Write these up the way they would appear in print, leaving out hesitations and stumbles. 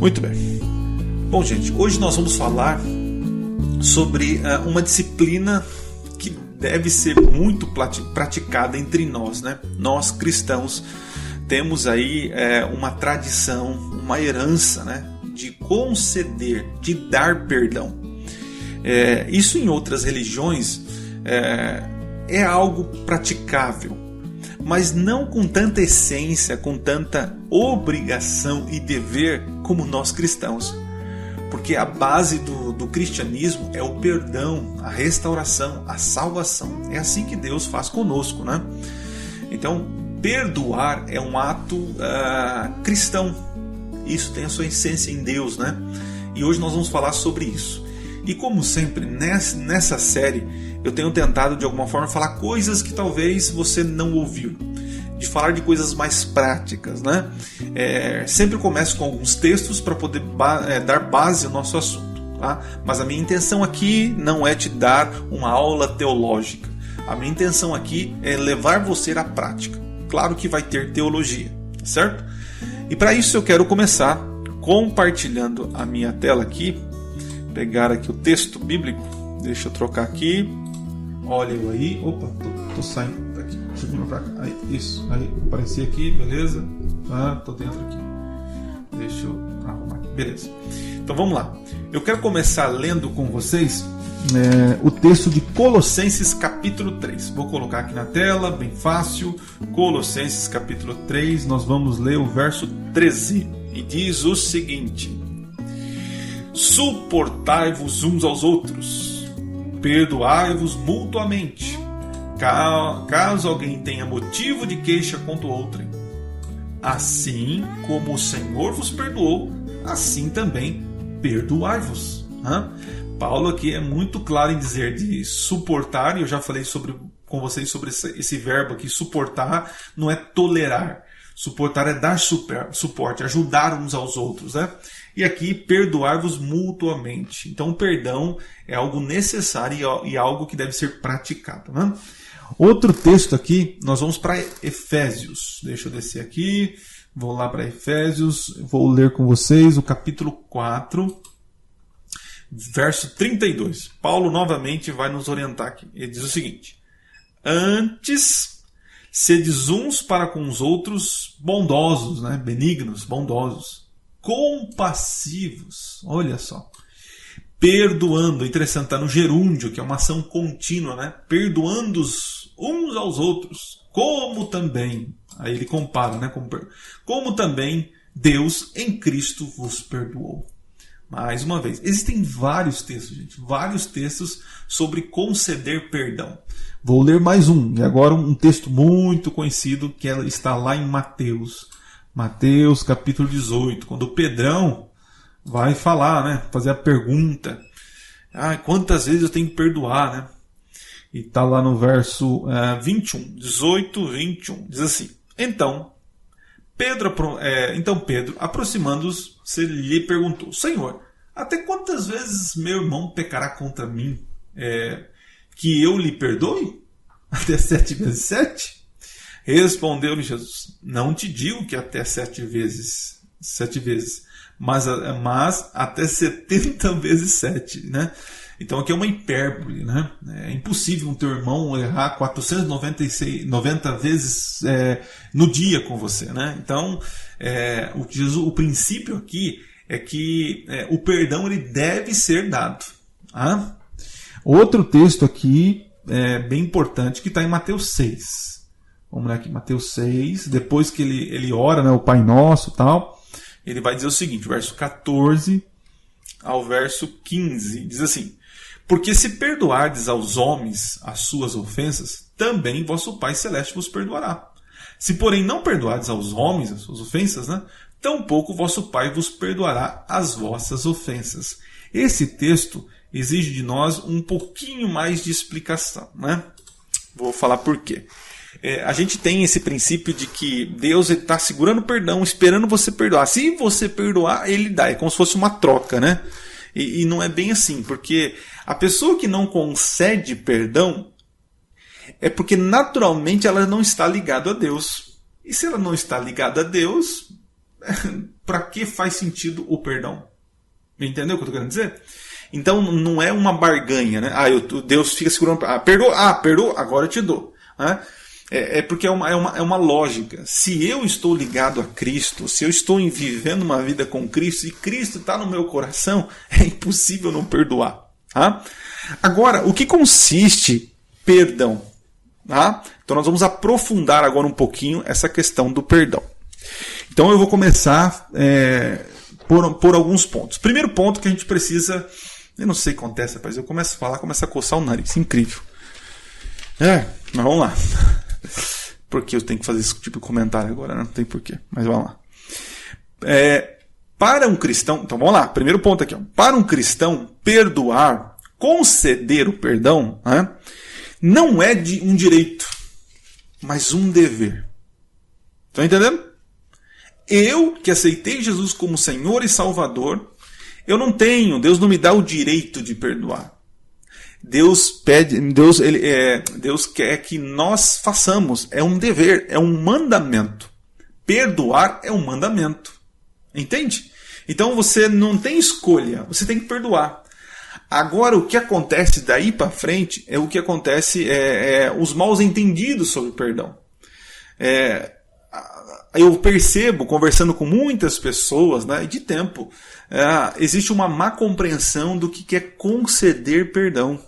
Muito bem. Bom, gente, hoje nós vamos falar sobre uma disciplina que deve ser muito praticada entre nós, né? Nós cristãos temos aí uma tradição, uma herança, né? De conceder, de dar perdão. Isso em outras religiões é algo praticável, mas não com tanta essência, com tanta obrigação e dever como nós cristãos. Porque a base do cristianismo é o perdão, a restauração, a salvação. É assim que Deus faz conosco, né? Então, perdoar é um ato cristão. Isso tem a sua essência em Deus, né? E hoje nós vamos falar sobre isso. E como sempre, nessa série, eu tenho tentado de alguma forma falar coisas que talvez você não ouviu. De falar de coisas mais práticas, né? Sempre começo com alguns textos para poder dar base ao nosso assunto, tá? Mas a minha intenção aqui não é te dar uma aula teológica. A minha intenção aqui é levar você à prática. Claro que vai ter teologia, certo? E para isso eu quero começar compartilhando a minha tela aqui. Pegar aqui o texto bíblico. Deixa eu trocar aqui. Olha eu aí. Opa, tô saindo daqui. Deixa eu vir pra cá. Aí, isso. Aí, apareci aqui, beleza? Tô dentro aqui. Deixa eu arrumar aqui. Beleza. Então vamos lá. Eu quero começar lendo com vocês o texto de Colossenses capítulo 3. Vou colocar aqui na tela, bem fácil. Colossenses capítulo 3. Nós vamos ler o verso 13. E diz o seguinte: suportai-vos uns aos outros, perdoai-vos mutuamente, caso alguém tenha motivo de queixa contra o outro. Assim como o Senhor vos perdoou, assim também perdoai-vos. Paulo aqui é muito claro em dizer de suportar, e eu já falei com vocês sobre esse verbo aqui. Suportar não é tolerar. Suportar é dar suporte, ajudar uns aos outros, né? E aqui, perdoar-vos mutuamente. Então, o perdão é algo necessário e algo que deve ser praticado, né? Outro texto aqui, nós vamos para Efésios. Deixa eu descer aqui, vou lá para Efésios, vou ler com vocês o capítulo 4, verso 32. Paulo novamente vai nos orientar aqui. Ele diz o seguinte: antes, sedes uns para com os outros bondosos, né? Benignos, bondosos, compassivos, olha só, perdoando. Interessante, está no gerúndio, que é uma ação contínua, né? Perdoando uns aos outros, como também, aí ele compara, né? Como também Deus em Cristo vos perdoou. Mais uma vez, existem vários textos, gente, vários textos sobre conceder perdão. Vou ler mais um, e agora um texto muito conhecido, que está lá em Mateus. Mateus capítulo 18, quando o Pedrão vai falar, né, fazer a pergunta: quantas vezes eu tenho que perdoar, né? E está lá no verso 21, 18, 21, diz assim: Então Pedro, aproximando-se, lhe perguntou: Senhor, até quantas vezes meu irmão pecará contra mim, que eu lhe perdoe? Até 7 vezes 7? Respondeu-lhe Jesus: Não te digo que até 7 vezes, mas até 70 vezes 7, né? Então aqui é uma hipérbole, né? É impossível um teu irmão errar 490 vezes no dia com você, né? Então o princípio aqui é que o perdão ele deve ser dado. Outro texto aqui bem importante que está em Mateus 6. Vamos ler aqui, Mateus 6, depois que ele ora, né, o Pai Nosso e tal, ele vai dizer o seguinte, verso 14 ao verso 15, diz assim: Porque se perdoardes aos homens as suas ofensas, também vosso Pai Celeste vos perdoará. Se, porém, não perdoardes aos homens as suas ofensas, né, tampouco vosso Pai vos perdoará as vossas ofensas. Esse texto exige de nós um pouquinho mais de explicação, né? Vou falar por quê. A gente tem esse princípio de que Deus está segurando o perdão, esperando você perdoar. Se você perdoar, Ele dá. É como se fosse uma troca, né? E não é bem assim, porque a pessoa que não concede perdão é porque naturalmente ela não está ligada a Deus. E se ela não está ligada a Deus, para que faz sentido o perdão? Entendeu o que eu estou querendo dizer? Então não é uma barganha, né? Deus fica segurando, perdoa, agora eu te dou. Né? Porque é uma lógica. Se eu estou ligado a Cristo, se eu estou vivendo uma vida com Cristo, e Cristo está no meu coração, é impossível não perdoar. Tá? Agora, o que consiste perdão? Tá? Então nós vamos aprofundar agora um pouquinho essa questão do perdão. Então eu vou começar por alguns pontos. Primeiro ponto que a gente precisa... Eu não sei o que acontece, rapaz. Eu começo a falar, começo a coçar o nariz. Incrível. Mas vamos lá. Porque eu tenho que fazer esse tipo de comentário agora, né? Não tem porquê. Mas vamos lá. Para um cristão... Então vamos lá. Primeiro ponto aqui. Ó. Para um cristão, perdoar, conceder o perdão, né, não é um direito, mas um dever. Estão entendendo? Eu, que aceitei Jesus como Senhor e Salvador... Deus não me dá o direito de perdoar. Deus quer que nós façamos. É um dever, é um mandamento. Perdoar é um mandamento. Entende? Então você não tem escolha, você tem que perdoar. Agora o que acontece daí para frente é o que acontece os maus entendidos sobre o perdão. Eu percebo, conversando com muitas pessoas, né, de tempo, existe uma má compreensão do que é conceder perdão.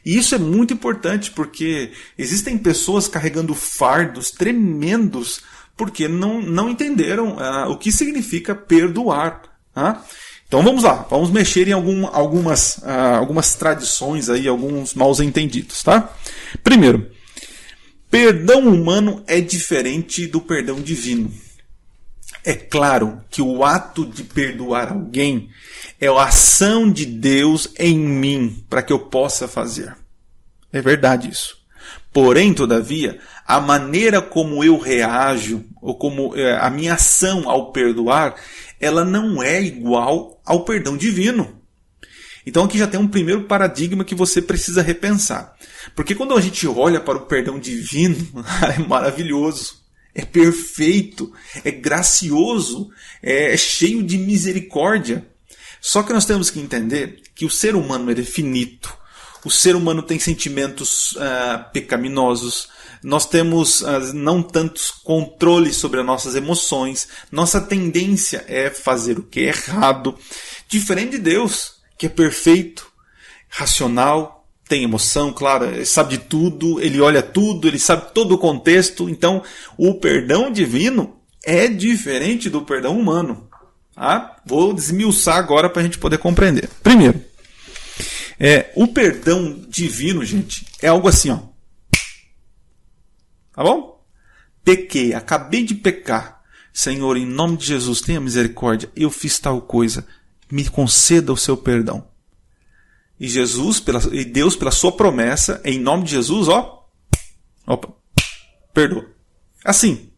E isso é muito importante, porque existem pessoas carregando fardos tremendos porque não entenderam o que significa perdoar. Tá? Então vamos lá, vamos mexer em algumas tradições, aí, alguns maus entendidos. Tá? Primeiro, perdão humano é diferente do perdão divino. É claro que o ato de perdoar alguém é a ação de Deus em mim para que eu possa fazer. É verdade isso. Porém, todavia, a maneira como eu reajo, ou como a minha ação ao perdoar, ela não é igual ao perdão divino. Então aqui já tem um primeiro paradigma que você precisa repensar. Porque quando a gente olha para o perdão divino, é maravilhoso, é perfeito, é gracioso, é cheio de misericórdia. Só que nós temos que entender que o ser humano é finito, o ser humano tem sentimentos pecaminosos, nós temos não tantos controles sobre as nossas emoções, nossa tendência é fazer o que é errado, diferente de Deus, que é perfeito, racional, tem emoção, claro, ele sabe de tudo, ele olha tudo, ele sabe todo o contexto. Então, o perdão divino é diferente do perdão humano. Tá? Vou desmiuçar agora para a gente poder compreender. Primeiro, o perdão divino, gente, é algo assim, ó. Tá bom? Pequei, acabei de pecar. Senhor, em nome de Jesus, tenha misericórdia. Eu fiz tal coisa. Me conceda o seu perdão. E Deus, pela sua promessa, em nome de Jesus, perdoa. Assim.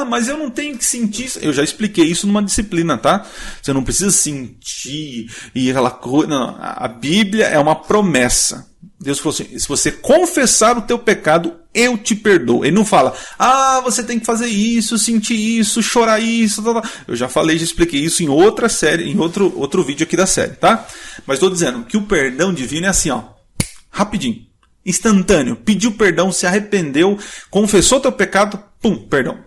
Mas eu não tenho que sentir isso. Eu já expliquei isso numa disciplina, tá? Você não precisa sentir e aquela coisa. Não. A Bíblia é uma promessa. Deus falou assim: se você confessar o teu pecado, eu te perdoo. Ele não fala, você tem que fazer isso, sentir isso, chorar isso. Eu já falei, já expliquei isso em outra série, em outro vídeo aqui da série, tá? Mas estou dizendo que o perdão divino é assim, ó, rapidinho, instantâneo. Pediu perdão, se arrependeu, confessou teu pecado, perdão.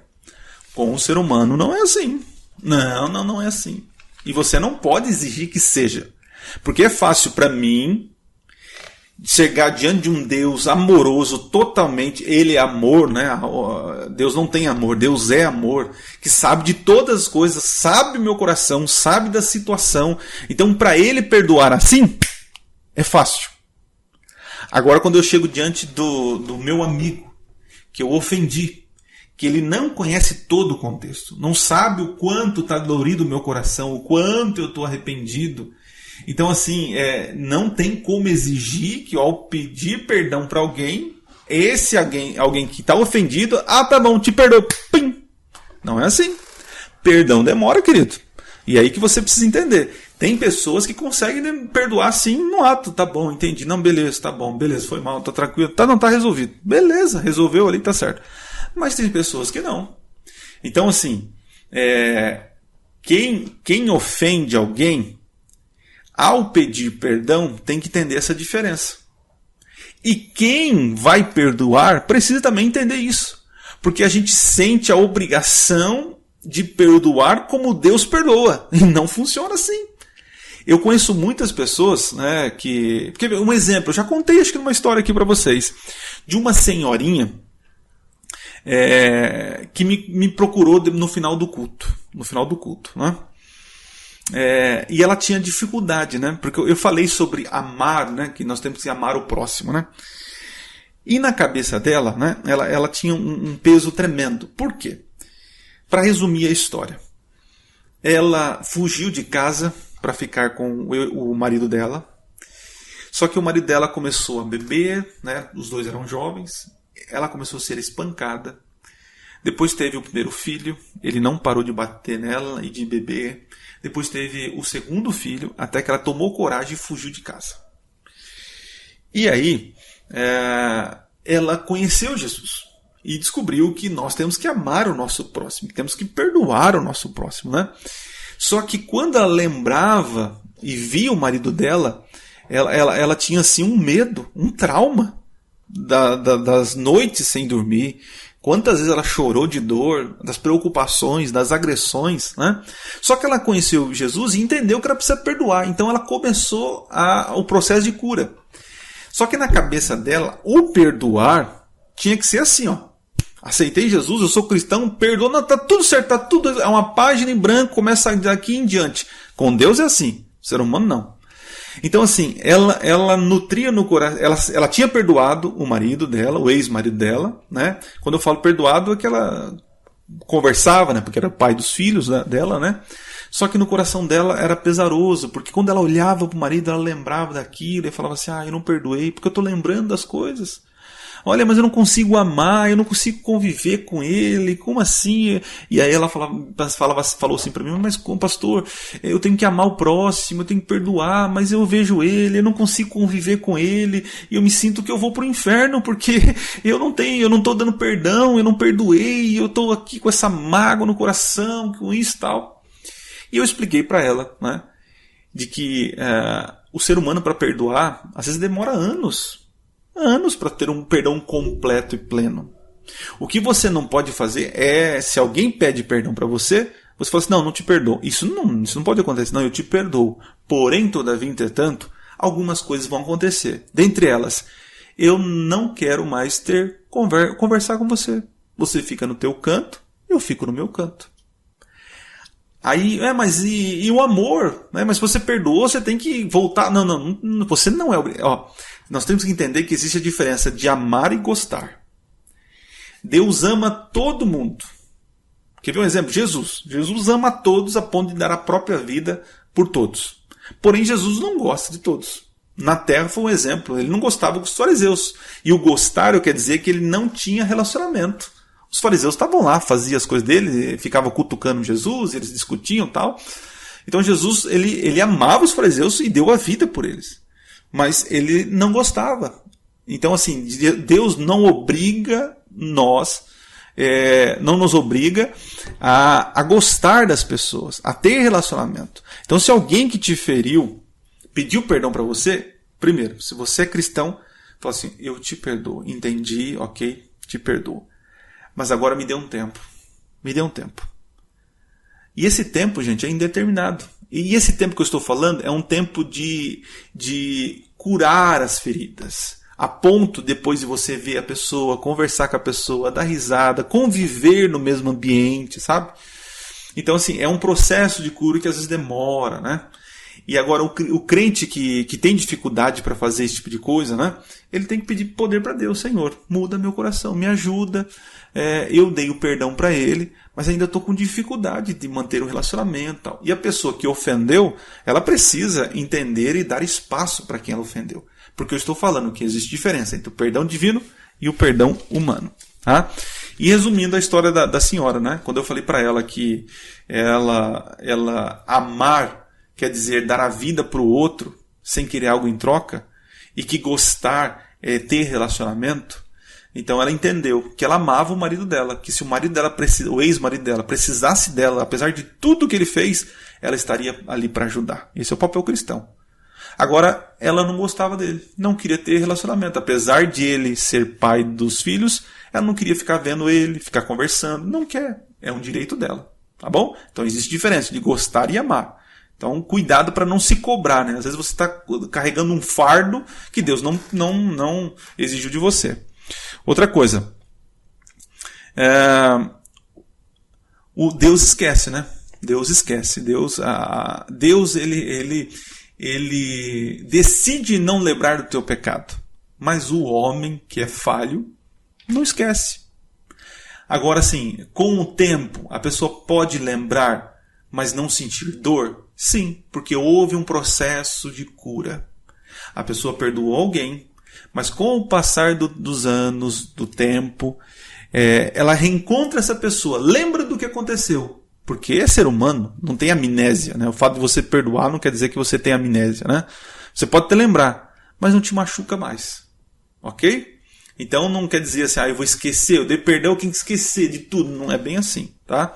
Com o ser humano não é assim. Não é assim. E você não pode exigir que seja. Porque é fácil para mim chegar diante de um Deus amoroso totalmente. Ele é amor, né? Deus não tem amor, Deus é amor, que sabe de todas as coisas, sabe o meu coração, sabe da situação. Então, para ele perdoar assim, é fácil. Agora, quando eu chego diante do meu amigo, que eu ofendi, que ele não conhece todo o contexto, não sabe o quanto está dolorido o meu coração, o quanto eu estou arrependido. Então, assim, não tem como exigir que ao pedir perdão para alguém, alguém que está ofendido, tá bom, te perdoo. Pim! Não é assim. Perdão demora, querido. E aí que você precisa entender. Tem pessoas que conseguem perdoar assim no ato. Tá bom, entendi. Não, beleza, tá bom, beleza, foi mal, tá tranquilo. Não tá resolvido. Beleza, resolveu ali, tá certo. Mas tem pessoas que não. Então, assim, quem ofende alguém, ao pedir perdão, tem que entender essa diferença. E quem vai perdoar precisa também entender isso. Porque a gente sente a obrigação de perdoar como Deus perdoa. E não funciona assim. Eu conheço muitas pessoas, né, que... Porque, um exemplo, eu já contei acho que uma história aqui para vocês, de uma senhorinha que me procurou no final do culto. Né? E ela tinha dificuldade, né? Porque eu falei sobre amar, né? Que nós temos que amar o próximo, né? E na cabeça dela, né? Ela tinha um peso tremendo. Por quê? Para resumir a história, ela fugiu de casa para ficar com o marido dela. Só que o marido dela começou a beber, né? Os dois eram jovens. Ela começou a ser espancada. Depois teve o primeiro filho. Ele não parou de bater nela e de beber. Depois teve o segundo filho, até que ela tomou coragem e fugiu de casa. E aí, ela conheceu Jesus e descobriu que nós temos que amar o nosso próximo, que temos que perdoar o nosso próximo, né? Só que quando ela lembrava e via o marido dela, ela tinha assim um medo, um trauma das noites sem dormir. Quantas vezes ela chorou de dor, das preocupações, das agressões, né? Só que ela conheceu Jesus e entendeu que ela precisa perdoar. Então ela começou o processo de cura. Só que na cabeça dela, o perdoar tinha que ser assim, ó. Aceitei Jesus, eu sou cristão, perdoa, não, tá tudo certo, tá tudo, é uma página em branco, começa daqui em diante. Com Deus é assim, ser humano não. Então assim, ela nutria no coração, ela tinha perdoado o marido dela, o ex-marido dela, né? Quando eu falo perdoado é que ela conversava, né? Porque era pai dos filhos dela, né? Só que no coração dela era pesaroso, porque quando ela olhava para o marido, ela lembrava daquilo e falava assim, eu não perdoei, porque eu estou lembrando das coisas. Olha, mas eu não consigo amar, eu não consigo conviver com ele, como assim? E aí ela falou assim para mim, mas pastor, eu tenho que amar o próximo, eu tenho que perdoar, mas eu vejo ele, eu não consigo conviver com ele, e eu me sinto que eu vou pro inferno, porque eu não estou dando perdão, eu não perdoei, eu estou aqui com essa mágoa no coração, com isso e tal. E eu expliquei para ela, né, de que o ser humano para perdoar, às vezes demora anos para ter um perdão completo e pleno. O que você não pode fazer é, se alguém pede perdão para você, você fala assim, não te perdoo. Isso não pode acontecer, não, eu te perdoo. Porém, todavia, entretanto, algumas coisas vão acontecer. Dentre elas, eu não quero mais conversar com você. Você fica no teu canto, eu fico no meu canto. Aí, mas e o amor? Né? Mas se você perdoou, você tem que voltar. Não, você não é obrigado. Nós temos que entender que existe a diferença de amar e gostar. Deus ama todo mundo. Quer ver um exemplo? Jesus. Jesus ama a todos a ponto de dar a própria vida por todos. Porém, Jesus não gosta de todos. Na Terra foi um exemplo. Ele não gostava dos fariseus. E o gostar quer dizer que ele não tinha relacionamento. Os fariseus estavam lá, faziam as coisas dele, ficavam cutucando Jesus, eles discutiam e tal. Então Jesus, ele amava os fariseus e deu a vida por eles. Mas ele não gostava. Então assim, Deus não obriga nós, não nos obriga a gostar das pessoas, a ter relacionamento. Então se alguém que te feriu pediu perdão para você, primeiro, se você é cristão, fala assim, eu te perdoo, entendi, ok, te perdoo. Mas agora me dê um tempo. Me dê um tempo. E esse tempo, gente, é indeterminado. E esse tempo que eu estou falando é um tempo de curar as feridas. A ponto, depois de você ver a pessoa, conversar com a pessoa, dar risada, conviver no mesmo ambiente, sabe? Então, assim, é um processo de cura que às vezes demora, né? E agora o crente que tem dificuldade para fazer esse tipo de coisa, né? Ele tem que pedir poder para Deus. Senhor, muda meu coração, me ajuda. Eu dei o perdão para ele, mas ainda estou com dificuldade de manter o relacionamento. Tal. E a pessoa que ofendeu, ela precisa entender e dar espaço para quem ela ofendeu. Porque eu estou falando que existe diferença entre o perdão divino e o perdão humano. Tá? E resumindo a história da senhora, né? Quando eu falei para ela que ela amar quer dizer dar a vida para o outro sem querer algo em troca, e que gostar é ter relacionamento, Então ela entendeu que ela amava o marido dela, que se o marido dela, o ex-marido dela, precisasse dela, apesar de tudo que ele fez, ela estaria ali para ajudar. Esse é o papel cristão. Agora, ela não gostava dele, não queria ter relacionamento. Apesar de ele ser pai dos filhos, ela não queria ficar vendo ele, ficar conversando. Não quer, é um direito dela. Tá bom? Então existe diferença de gostar e amar. Então cuidado para não se cobrar, né? Às vezes você está carregando um fardo que Deus não exigiu de você. Outra coisa, o Deus esquece, né? Deus esquece. Deus ele decide não lembrar do teu pecado. Mas o homem que é falho não esquece. Agora sim, com o tempo, a pessoa pode lembrar, mas não sentir dor? Sim, porque houve um processo de cura. A pessoa perdoou alguém, mas com o passar dos anos, do tempo, ela reencontra essa pessoa, lembra do que aconteceu. Porque é ser humano, não tem amnésia, né? O fato de você perdoar não quer dizer que você tem amnésia, né? Você pode até lembrar, mas não te machuca mais. Ok? Então não quer dizer assim, eu vou esquecer, eu dei perdão, eu tenho que esquecer de tudo. Não é bem assim, tá?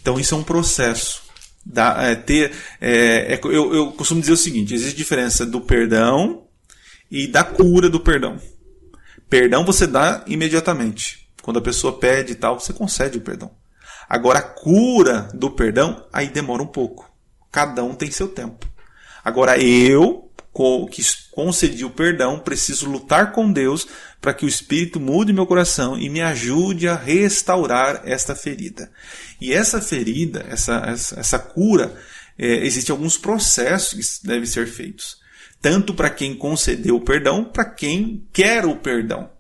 Então isso é um processo. Eu costumo dizer o seguinte, existe diferença do perdão e da cura do perdão. Perdão você dá imediatamente. Quando a pessoa pede e tal, você concede o perdão. Agora, a cura do perdão, aí demora um pouco. Cada um tem seu tempo. Agora, eu, que concedi o perdão, preciso lutar com Deus para que o Espírito mude meu coração e me ajude a restaurar esta ferida. E essa ferida, essa cura, existem alguns processos que devem ser feitos. Tanto para quem concedeu o perdão, para quem quer o perdão.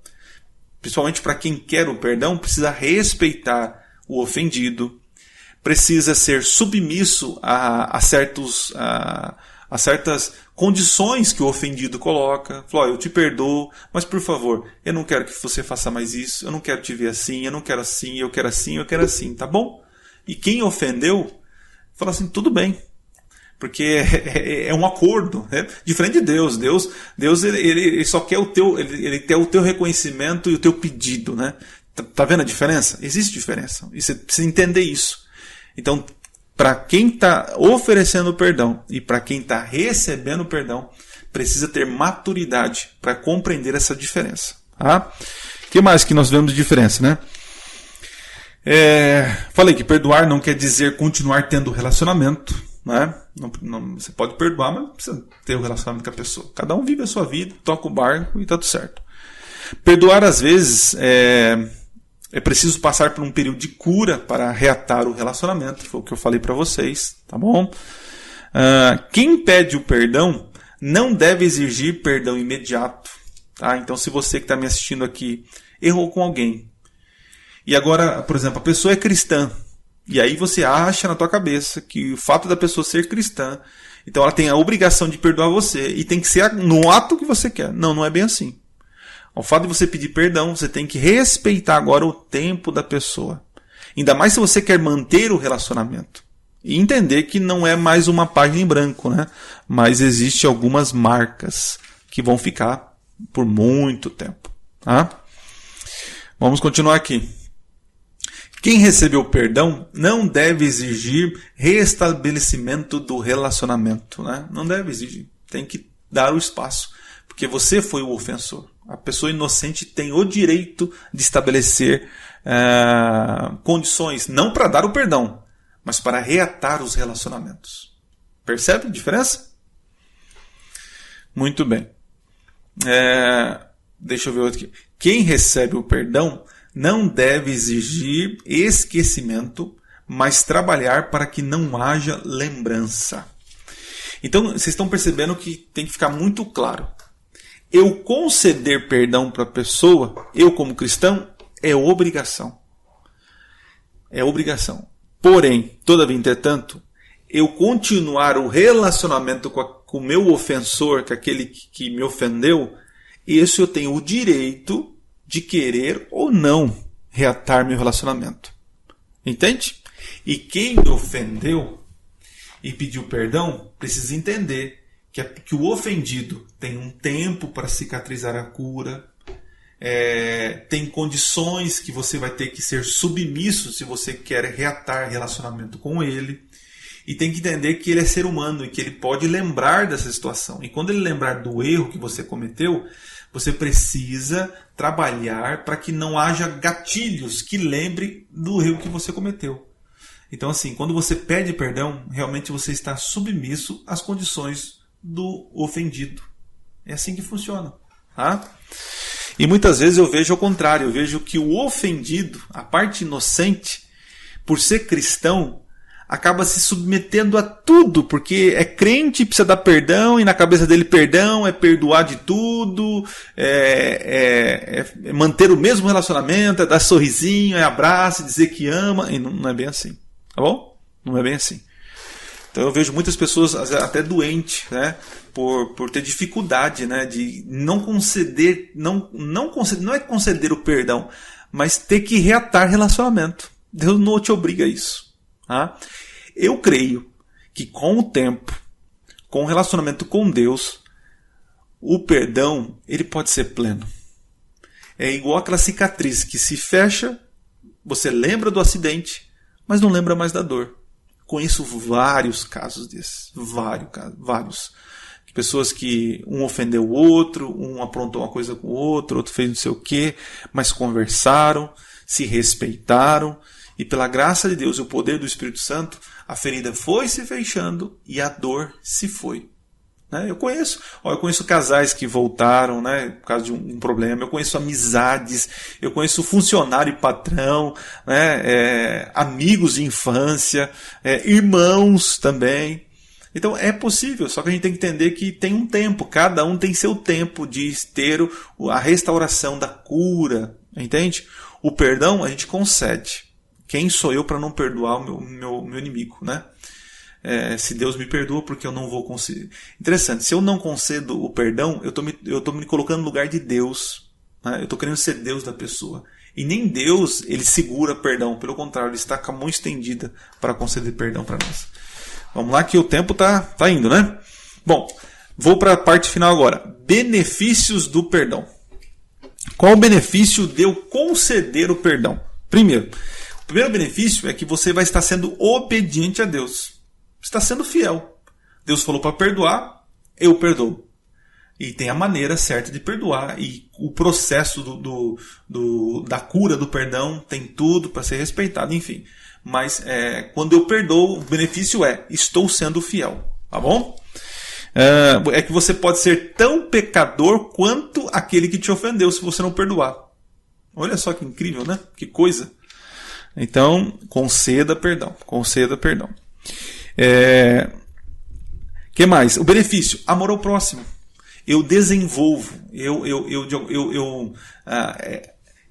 Principalmente para quem quer o perdão, precisa respeitar o ofendido, precisa ser submisso a certas condições que o ofendido coloca. Falou, eu te perdoo, mas por favor, eu não quero que você faça mais isso, eu não quero te ver assim, eu não quero assim, eu quero assim, eu quero assim, tá bom? E quem ofendeu, fala assim, tudo bem. Porque é um acordo, né? Diferente de Deus. Deus ele só quer ele quer o teu reconhecimento e o teu pedido, né? Tá vendo a diferença? Existe diferença. E você precisa entender isso. Então, para quem está oferecendo perdão e para quem está recebendo perdão, precisa ter maturidade para compreender essa diferença. Tá? O que mais que nós vemos de diferença, né? Falei que perdoar não quer dizer continuar tendo relacionamento, né? Você pode perdoar, mas não precisa ter um relacionamento com a pessoa. Cada um vive a sua vida, toca o barco e está tudo certo. Perdoar, às vezes, é preciso passar por um período de cura para reatar o relacionamento. Foi o que eu falei para vocês, tá bom? Quem pede o perdão não deve exigir perdão imediato. Tá? Então, se você que está me assistindo aqui errou com alguém, e agora, por exemplo, a pessoa é cristã, e aí você acha na tua cabeça que o fato da pessoa ser cristã, então ela tem a obrigação de perdoar você, e tem que ser no ato que você quer. Não é bem assim. Ao fato de você pedir perdão, você tem que respeitar agora o tempo da pessoa. Ainda mais se você quer manter o relacionamento. E entender que não é mais uma página em branco, né? Mas existem algumas marcas que vão ficar por muito tempo. Tá? Vamos continuar aqui. Quem recebeu perdão não deve exigir restabelecimento do relacionamento. Né? Não deve exigir. Tem que dar o espaço. Porque você foi o ofensor. A pessoa inocente tem o direito de estabelecer condições, não para dar o perdão, mas para reatar os relacionamentos. Percebe a diferença? Muito bem. Deixa eu ver outro aqui. Quem recebe o perdão não deve exigir esquecimento, mas trabalhar para que não haja lembrança. Então, vocês estão percebendo que tem que ficar muito claro. Eu conceder perdão para a pessoa, eu como cristão, é obrigação. É obrigação. Porém, todavia, entretanto, eu continuar o relacionamento com o meu ofensor, com aquele que me ofendeu, isso eu tenho o direito de querer ou não reatar meu relacionamento. Entende? E quem me ofendeu e pediu perdão, precisa entender que o ofendido tem um tempo para cicatrizar a cura, tem condições que você vai ter que ser submisso se você quer reatar relacionamento com ele. E tem que entender que ele é ser humano e que ele pode lembrar dessa situação. E quando ele lembrar do erro que você cometeu, você precisa trabalhar para que não haja gatilhos que lembre do erro que você cometeu. Então, assim, quando você pede perdão, realmente você está submisso às condições do ofendido. É assim que funciona. Tá? E muitas vezes eu vejo ao contrário. Eu vejo que o ofendido, a parte inocente, por ser cristão, acaba se submetendo a tudo, porque é crente, precisa dar perdão, e na cabeça dele perdão é perdoar de tudo, é manter o mesmo relacionamento, é dar sorrisinho, é abraço, dizer que ama, e não é bem assim, tá bom? Não é bem assim. Então eu vejo muitas pessoas até doentes, né, por ter dificuldade, né, de não conceder, não é conceder o perdão, mas ter que reatar relacionamento. Deus não te obriga a isso. Tá? Eu creio que com o tempo, com o relacionamento com Deus, o perdão ele pode ser pleno. É igual aquela cicatriz que se fecha, você lembra do acidente, mas não lembra mais da dor. Conheço vários casos desses, vários. Pessoas que um ofendeu o outro, um aprontou uma coisa com o outro fez não sei o quê, mas conversaram, se respeitaram, e pela graça de Deus e o poder do Espírito Santo, a ferida foi se fechando e a dor se foi. Né? Eu conheço casais que voltaram, né, por causa de um problema, eu conheço amizades, eu conheço funcionário e patrão, né, amigos de infância, irmãos também. Então é possível, só que a gente tem que entender que tem um tempo, cada um tem seu tempo de ter a restauração da cura, entende? O perdão a gente concede. Quem sou eu para não perdoar o meu inimigo, né? Se Deus me perdoa, porque eu não vou conceder. Interessante, se eu não concedo o perdão, eu estou me colocando no lugar de Deus. Né? Eu estou querendo ser Deus da pessoa. E nem Deus ele segura perdão, pelo contrário, ele está com a mão estendida para conceder perdão para nós. Vamos lá que o tempo tá indo, né? Bom, vou para a parte final agora. Benefícios do perdão. Qual o benefício de eu conceder o perdão? Primeiro, o primeiro benefício é que você vai estar sendo obediente a Deus. Você está sendo fiel. Deus falou para perdoar, eu perdoo. E tem a maneira certa de perdoar. E o processo da cura do perdão tem tudo para ser respeitado, enfim. Mas quando eu perdoo, o benefício estou sendo fiel. Tá bom? É que você pode ser tão pecador quanto aquele que te ofendeu se você não perdoar. Olha só que incrível, né? Que coisa. Então, conceda perdão. Conceda perdão. Que mais? O benefício, amor ao próximo. Eu desenvolvo.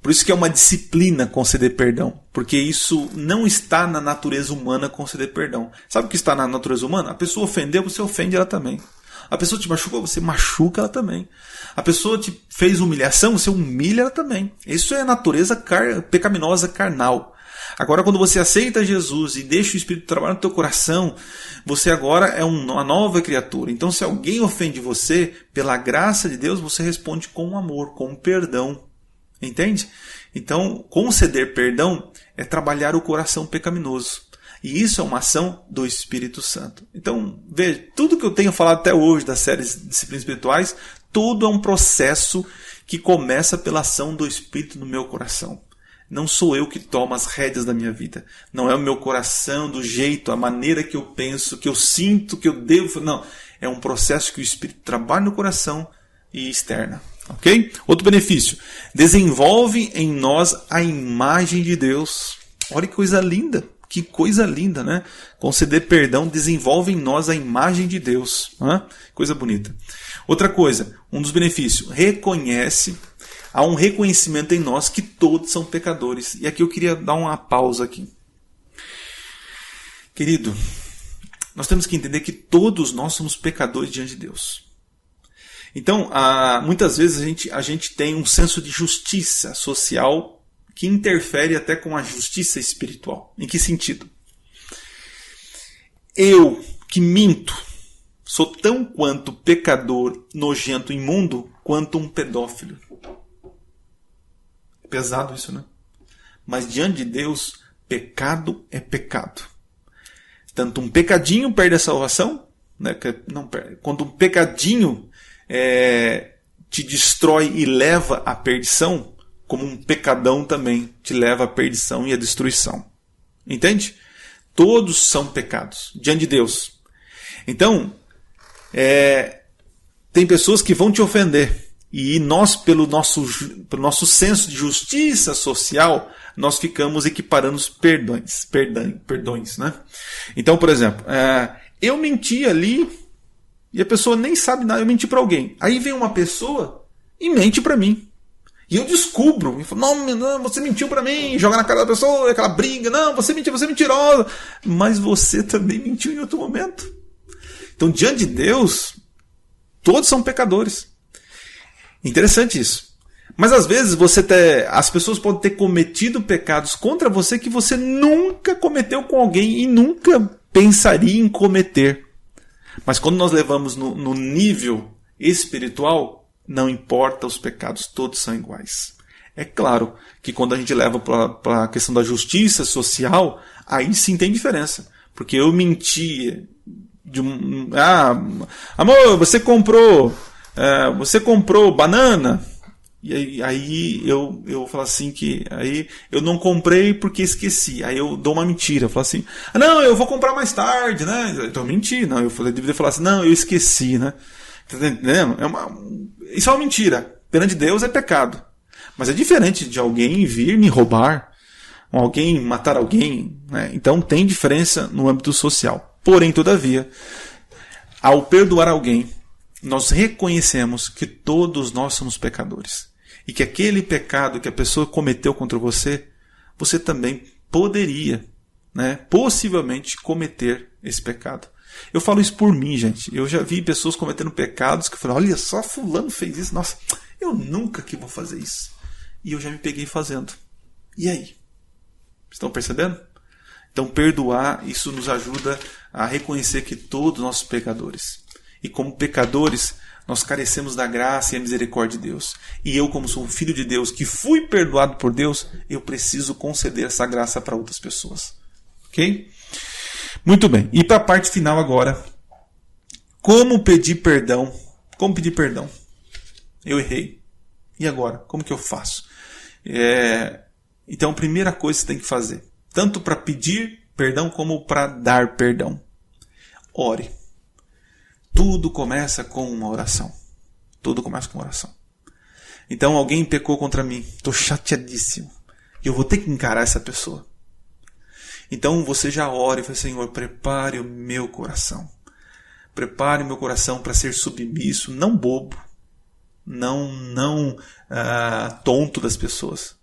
Por isso que é uma disciplina conceder perdão. Porque isso não está na natureza humana conceder perdão. Sabe o que está na natureza humana? A pessoa ofendeu, você ofende ela também. A pessoa te machucou, você machuca ela também. A pessoa te fez humilhação, você humilha ela também. Isso é a natureza pecaminosa carnal. Agora, quando você aceita Jesus e deixa o Espírito trabalhar no teu coração, você agora é uma nova criatura. Então, se alguém ofende você, pela graça de Deus, você responde com amor, com perdão. Entende? Então, conceder perdão é trabalhar o coração pecaminoso. E isso é uma ação do Espírito Santo. Então, veja, tudo que eu tenho falado até hoje das séries de disciplinas espirituais, tudo é um processo que começa pela ação do Espírito no meu coração. Não sou eu que tomo as rédeas da minha vida. Não é o meu coração, do jeito, a maneira que eu penso, que eu sinto, que eu devo. Não. É um processo que o Espírito trabalha no coração e externa. Ok? Outro benefício. Desenvolve em nós a imagem de Deus. Olha que coisa linda. Que coisa linda, né? Conceder perdão desenvolve em nós a imagem de Deus. Coisa bonita. Outra coisa. Um dos benefícios. Há um reconhecimento em nós que todos são pecadores. E aqui eu queria dar uma pausa aqui. Querido, nós temos que entender que todos nós somos pecadores diante de Deus. Então, muitas vezes a gente tem um senso de justiça social que interfere até com a justiça espiritual. Em que sentido? Eu, que minto, sou tão quanto pecador, nojento, imundo, quanto um pedófilo. Pesado isso, né? Mas diante de Deus, pecado é pecado. Tanto um pecadinho perde a salvação, né? Quando um pecadinho te destrói e leva à perdição, como um pecadão também te leva à perdição e à destruição. Entende? Todos são pecados diante de Deus. Então, tem pessoas que vão te ofender. E nós, pelo nosso senso de justiça social, nós ficamos equiparando os perdões, né? Então, por exemplo, eu menti ali e a pessoa nem sabe nada, eu menti para alguém. Aí vem uma pessoa e mente para mim. E eu descubro, e falo, não, você mentiu para mim, joga na cara da pessoa, aquela briga, não, você mentiu, você é mentirosa. Mas você também mentiu em outro momento. Então, diante de Deus, todos são pecadores. Interessante isso. Mas às vezes as pessoas podem ter cometido pecados contra você que você nunca cometeu com alguém e nunca pensaria em cometer. Mas quando nós levamos no nível espiritual, não importa os pecados, todos são iguais. É claro que quando a gente leva para a questão da justiça social, aí sim tem diferença. Porque eu menti amor, você comprou banana. E aí eu falo assim que aí eu não comprei porque esqueci. Aí eu dou uma mentira. Eu falo assim, não, eu vou comprar mais tarde, né? Então eu menti, não. Eu deveria falar assim, não, eu esqueci, né? Tá entendendo? Isso é uma mentira. Perante Deus é pecado. Mas é diferente de alguém vir me roubar, ou alguém matar alguém, né? Então tem diferença no âmbito social. Porém, todavia, ao perdoar alguém, nós reconhecemos que todos nós somos pecadores. E que aquele pecado que a pessoa cometeu contra você, você também poderia, né, possivelmente cometer esse pecado. Eu falo isso por mim, gente. Eu já vi pessoas cometendo pecados que eu falei, olha só, fulano fez isso. Nossa, eu nunca que vou fazer isso. E eu já me peguei fazendo. E aí? Estão percebendo? Então, perdoar, isso nos ajuda a reconhecer que todos nós somos pecadores. E como pecadores, nós carecemos da graça e a misericórdia de Deus. E eu, como sou um filho de Deus, que fui perdoado por Deus, eu preciso conceder essa graça para outras pessoas. Ok? Muito bem. E para a parte final agora. Como pedir perdão? Como pedir perdão? Eu errei. E agora? Como que eu faço? Então, a primeira coisa que você tem que fazer, tanto para pedir perdão como para dar perdão. Ore. Tudo começa com uma oração. Tudo começa com uma oração. Então, alguém pecou contra mim. Estou chateadíssimo. E eu vou ter que encarar essa pessoa. Então, você já ora e fala, Senhor, prepare o meu coração. Prepare o meu coração para ser submisso, não bobo, não tonto das pessoas,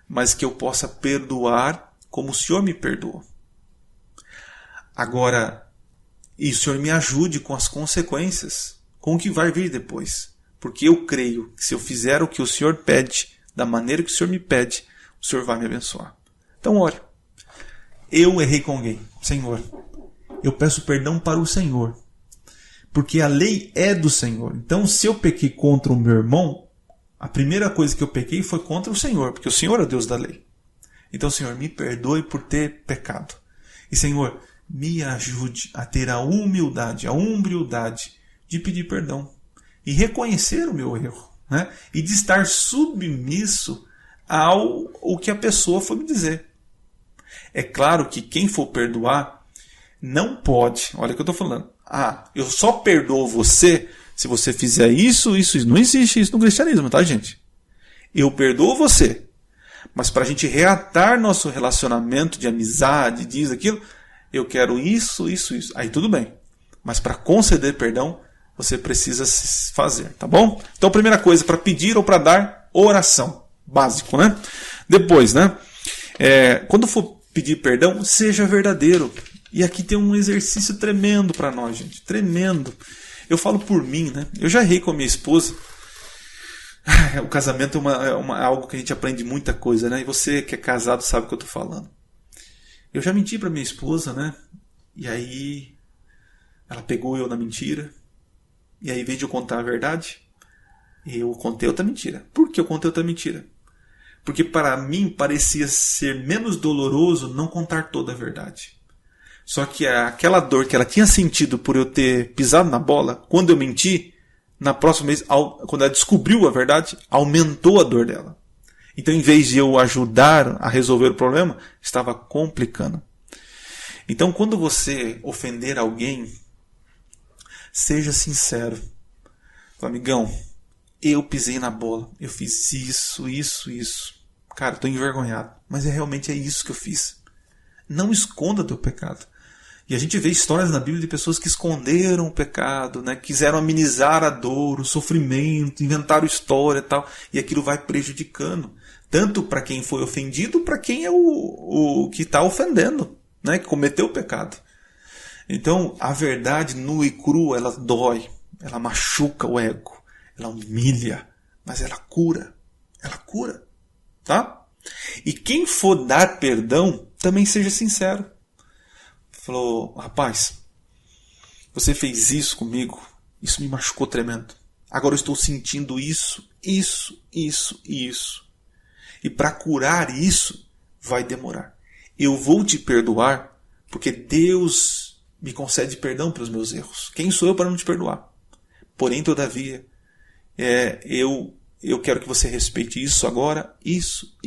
mas que eu possa perdoar como o Senhor me perdoou. Agora, e o Senhor me ajude com as consequências, com o que vai vir depois. Porque eu creio que se eu fizer o que o Senhor pede, da maneira que o Senhor me pede, o Senhor vai me abençoar. Então ore. Eu errei com alguém. Senhor, eu peço perdão para o Senhor. Porque a lei é do Senhor. Então se eu pequei contra o meu irmão, a primeira coisa que eu pequei foi contra o Senhor. Porque o Senhor é o Deus da lei. Então, Senhor, me perdoe por ter pecado. E, Senhor, me ajude a ter a humildade, a humildade de pedir perdão e reconhecer o meu erro, né? E de estar submisso ao que a pessoa foi me dizer. É claro que quem for perdoar não pode, olha o que eu estou falando, eu só perdoo você se você fizer isso. Não existe isso no cristianismo, tá, gente? Eu perdoo você, mas para a gente reatar nosso relacionamento de amizade, diz aquilo, eu quero isso. Aí tudo bem. Mas para conceder perdão, você precisa se fazer, tá bom? Então, primeira coisa, para pedir ou para dar, oração. Básico, né? Depois, né? Quando for pedir perdão, seja verdadeiro. E aqui tem um exercício tremendo para nós, gente. Tremendo. Eu falo por mim, né? Eu já errei com a minha esposa. O casamento é algo que a gente aprende muita coisa, né? E você que é casado sabe o que eu estou falando. Eu já menti para minha esposa, né? E aí ela pegou eu na mentira. E aí, em vez de eu contar a verdade, eu contei outra mentira. Por que eu contei outra mentira? Porque para mim parecia ser menos doloroso não contar toda a verdade. Só que aquela dor que ela tinha sentido por eu ter pisado na bola, quando eu menti, na próxima vez, quando ela descobriu a verdade, aumentou a dor dela. Então, em vez de eu ajudar a resolver o problema, estava complicando. Então, quando você ofender alguém, seja sincero. Fala, amigão, eu pisei na bola, eu fiz isso. Cara, estou envergonhado, mas realmente é isso que eu fiz. Não esconda teu pecado. E a gente vê histórias na Bíblia de pessoas que esconderam o pecado, né? Quiseram amenizar a dor, o sofrimento, inventaram história e tal, e aquilo vai prejudicando. Tanto para quem foi ofendido, para quem é o que está ofendendo, né? Que cometeu o pecado. Então, a verdade nua e crua, ela dói, ela machuca o ego, ela humilha, mas ela cura. Ela cura, tá? E quem for dar perdão, também seja sincero. Falou, rapaz, você fez isso comigo, isso me machucou tremendo. Agora eu estou sentindo isso. E para curar isso, vai demorar. Eu vou te perdoar, porque Deus me concede perdão pelos meus erros. Quem sou eu para não te perdoar? Porém, todavia, eu quero que você respeite isso agora, isso.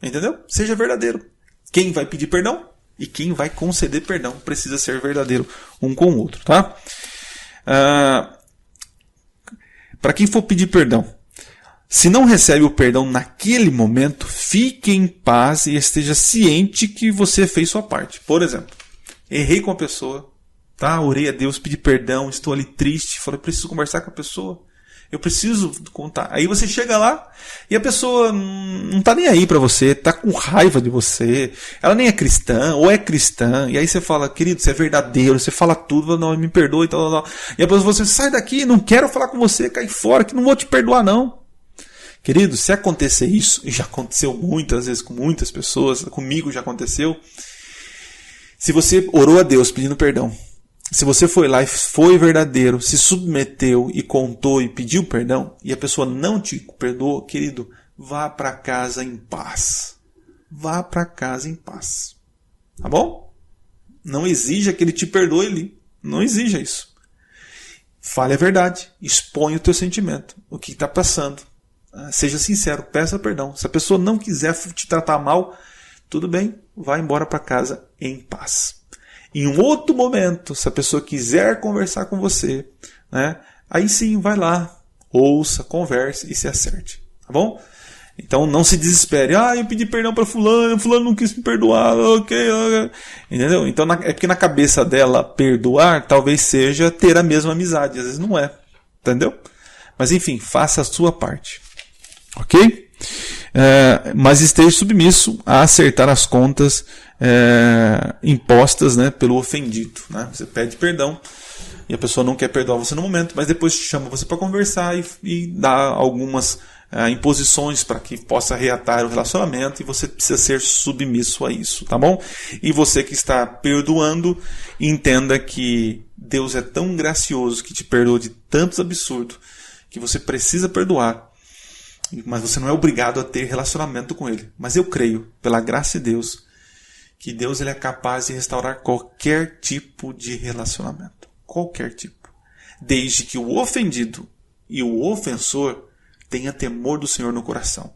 Entendeu? Seja verdadeiro. Quem vai pedir perdão e quem vai conceder perdão precisa ser verdadeiro um com o outro, tá? Para quem for pedir perdão, se não recebe o perdão naquele momento, fique em paz e esteja ciente que você fez sua parte. Por exemplo, errei com a pessoa, tá? Orei a Deus, pedi perdão, estou ali triste, falei, preciso conversar com a pessoa. Eu preciso contar. Aí você chega lá e a pessoa não tá nem aí pra você, tá com raiva de você. Ela nem é cristã, ou é cristã. E aí você fala, querido, você é verdadeiro, você fala tudo, não, me perdoe, tal. E a pessoa fala, você sai daqui, não quero falar com você, cai fora, que não vou te perdoar não. Querido, se acontecer isso, e já aconteceu muitas vezes com muitas pessoas, comigo já aconteceu. Se você orou a Deus pedindo perdão, se você foi lá e foi verdadeiro, se submeteu e contou e pediu perdão, e a pessoa não te perdoou, querido, vá para casa em paz. Vá para casa em paz. Tá bom? Não exija que ele te perdoe ali. Não exija isso. Fale a verdade. Exponha o teu sentimento. O que está passando. Seja sincero. Peça perdão. Se a pessoa não quiser te tratar mal, tudo bem. Vá embora para casa em paz. Em um outro momento, se a pessoa quiser conversar com você, né, aí sim, vai lá, ouça, converse e se acerte. Tá bom? Então não se desespere. Eu pedi perdão para fulano não quis me perdoar. Ok. Entendeu? Então é porque na cabeça dela perdoar talvez seja ter a mesma amizade. Às vezes não é. Entendeu? Mas enfim, faça a sua parte. Ok? Mas esteja submisso a acertar as contas impostas, né, pelo ofendido, né? Você pede perdão e a pessoa não quer perdoar você no momento, mas depois chama você para conversar e dá algumas imposições para que possa reatar o relacionamento, e você precisa ser submisso a isso, tá bom? E você que está perdoando, entenda que Deus é tão gracioso que te perdoa de tantos absurdos que você precisa perdoar. Mas você não é obrigado a ter relacionamento com Ele. Mas eu creio, pela graça de Deus, que Deus ele é capaz de restaurar qualquer tipo de relacionamento. Qualquer tipo. Desde que o ofendido e o ofensor tenham temor do Senhor no coração.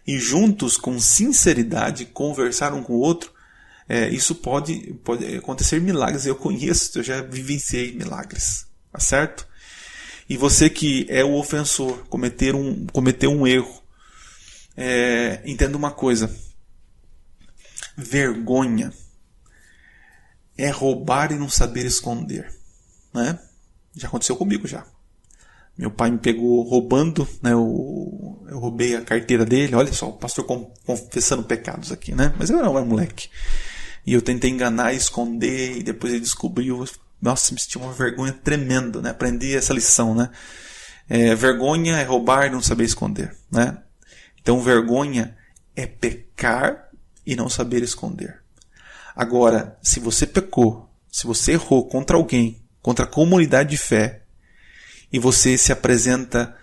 E juntos, com sinceridade, conversar um com o outro, isso pode acontecer milagres. Eu conheço, eu já vivenciei milagres. Tá certo? E você que é o ofensor, cometeu um erro, entenda uma coisa. Vergonha é roubar e não saber esconder. Né? Já aconteceu comigo já. Meu pai me pegou roubando, né? Eu roubei a carteira dele. Olha só, o pastor confessando pecados aqui, né? Mas eu era um moleque. E eu tentei enganar e esconder, e depois ele descobriu. Nossa, me senti uma vergonha tremenda, né? Aprendi essa lição, né? Vergonha é roubar e não saber esconder, né? Então, vergonha é pecar e não saber esconder. Agora, se você pecou, se você errou contra alguém, contra a comunidade de fé, e você se apresenta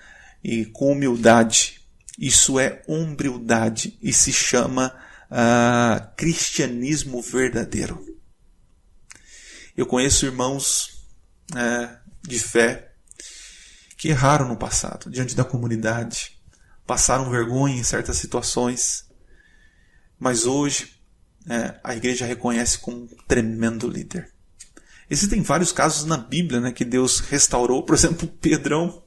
com humildade Isso é hombridade e se chama cristianismo verdadeiro. Eu conheço irmãos de fé que erraram no passado, diante da comunidade, passaram vergonha em certas situações, mas hoje a igreja reconhece como um tremendo líder. Existem vários casos na Bíblia, né, que Deus restaurou. Por exemplo, Pedrão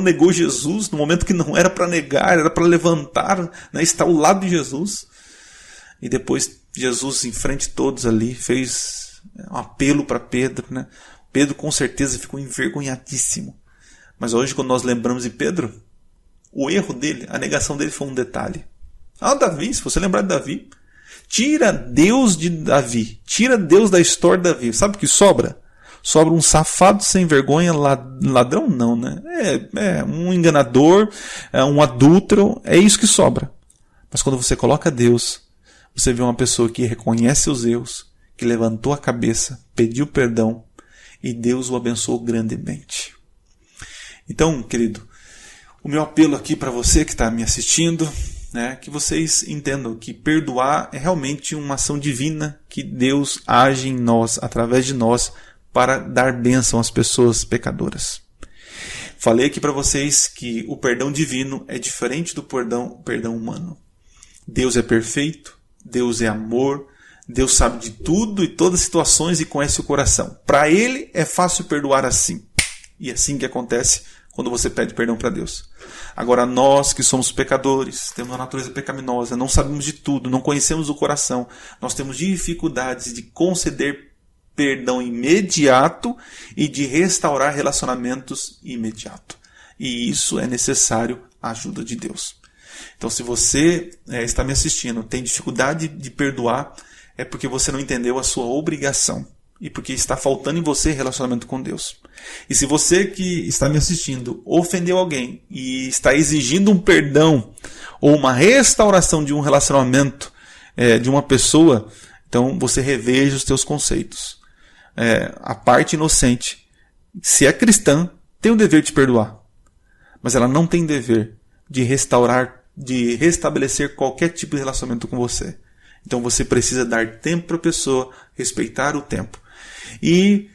negou Jesus no momento que não era para negar, era para levantar, né, estar ao lado de Jesus. E depois Jesus, em frente de todos ali, fez um apelo para Pedro. Né? Pedro com certeza ficou envergonhadíssimo. Mas hoje, quando nós lembramos de Pedro, o erro dele, a negação dele foi um detalhe. Davi, se você lembrar de Davi, tira Deus de Davi, tira Deus da história de Davi. Sabe o que sobra? Sobra um safado sem vergonha, ladrão não, né? Um enganador, um adúltero, é isso que sobra. Mas quando você coloca Deus, você vê uma pessoa que reconhece os erros, que levantou a cabeça, pediu perdão e Deus o abençoou grandemente. Então, querido, o meu apelo aqui para você que está me assistindo, que vocês entendam que perdoar é realmente uma ação divina que Deus age em nós, através de nós, para dar bênção às pessoas pecadoras. Falei aqui para vocês que o perdão divino é diferente do perdão humano. Deus é perfeito, Deus é amor, Deus sabe de tudo e todas as situações e conhece o coração. Para Ele é fácil perdoar assim. E é assim que acontece quando você pede perdão para Deus. Agora nós que somos pecadores, temos uma natureza pecaminosa, não sabemos de tudo, não conhecemos o coração, nós temos dificuldades de conceder perdão imediato e de restaurar relacionamentos imediato. E isso é necessário a ajuda de Deus. Então se você está me assistindo, tem dificuldade de perdoar, é porque você não entendeu a sua obrigação. E porque está faltando em você relacionamento com Deus. E se você que está me assistindo ofendeu alguém e está exigindo um perdão ou uma restauração de um relacionamento de uma pessoa, então você reveja os teus conceitos. A parte inocente, se é cristã, tem o dever de perdoar. Mas ela não tem dever de restaurar, de restabelecer qualquer tipo de relacionamento com você. Então você precisa dar tempo para a pessoa, respeitar o tempo. E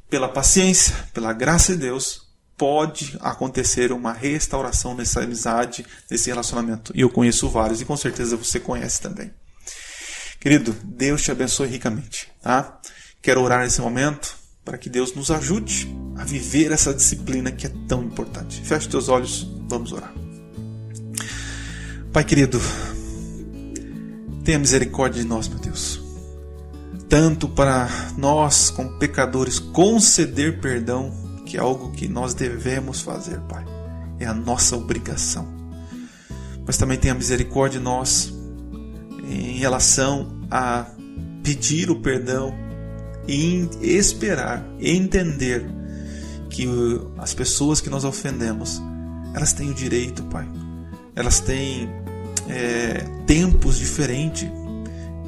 pela paciência, pela graça de Deus, pode acontecer uma restauração nessa amizade, nesse relacionamento. E eu conheço vários e com certeza você conhece também. Querido, Deus te abençoe ricamente. Tá? Quero orar nesse momento para que Deus nos ajude a viver essa disciplina que é tão importante. Feche teus olhos, vamos orar. Pai querido, tenha misericórdia de nós, meu Deus. Tanto para nós, como pecadores, conceder perdão, que é algo que nós devemos fazer, Pai. É a nossa obrigação. Mas também tenha misericórdia de nós em relação a pedir o perdão e esperar, e entender que as pessoas que nós ofendemos, elas têm o direito, Pai. Elas têm tempos diferentes.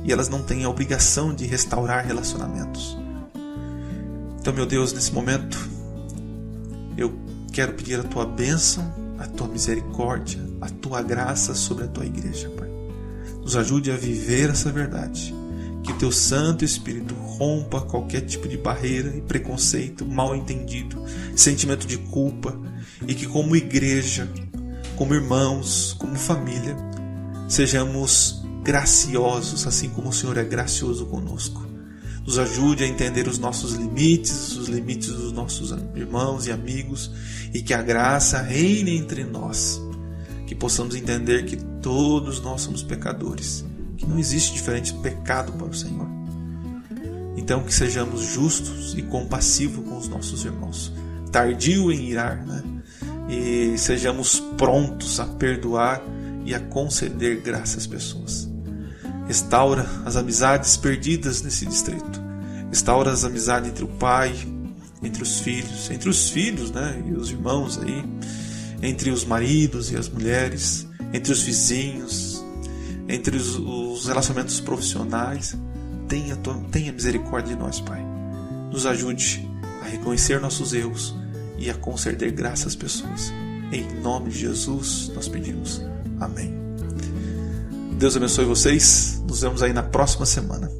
E elas não têm a obrigação de restaurar relacionamentos. Então, meu Deus, nesse momento, eu quero pedir a Tua bênção, a Tua misericórdia, a Tua graça sobre a Tua igreja, Pai. Nos ajude a viver essa verdade. Que o Teu Santo Espírito rompa qualquer tipo de barreira e preconceito, mal entendido, sentimento de culpa. E que como igreja, como irmãos, como família, sejamos graciosos, assim como o Senhor é gracioso conosco. Nos ajude a entender os nossos limites, os limites dos nossos irmãos e amigos, e que a graça reine entre nós. Que possamos entender que todos nós somos pecadores, que não existe diferente pecado para o Senhor. Então que sejamos justos e compassivos com os nossos irmãos, tardio em irar, e sejamos prontos a perdoar e a conceder graça às pessoas. Restaura as amizades perdidas nesse distrito. Restaura as amizades entre o pai, entre os filhos, e os irmãos aí, entre os maridos e as mulheres, entre os vizinhos, entre os relacionamentos profissionais. Tenha misericórdia de nós, Pai. Nos ajude a reconhecer nossos erros e a conceder graça às pessoas. Em nome de Jesus nós pedimos. Amém. Deus abençoe vocês. Nos vemos aí na próxima semana.